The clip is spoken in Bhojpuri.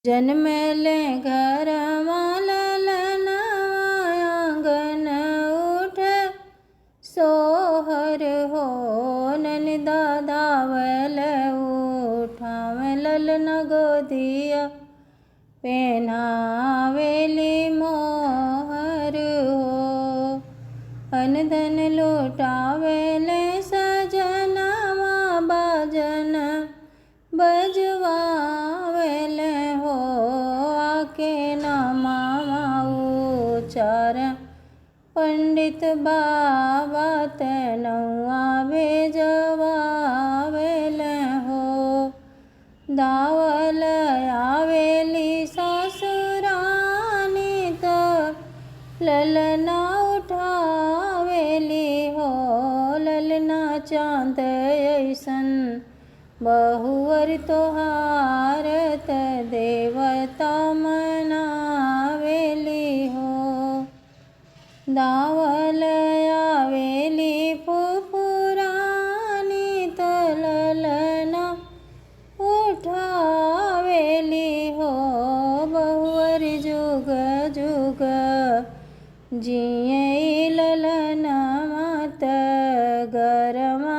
जन्मेले घरमा ललनवा आंगन उठे सोहर हो। ननदा धावल उठावे ललना गोदिया पहनावेली मोहर हो। अनधन लुटावेले सजनवा बाजन बजवावेले हो। आके नामा उच्चार पंडित बाबा तनवा भेजवावेले हो। दावल आवेली सासुरानी तो ललना उठावेली हो। ललना चांद ऐसन बहुवर तोहार त देवता मनावेली हो। दावल आवेली फुफुरानी तो ललना उठावेली हो। बहुवर जुग जुग जिये ललना मात गरमा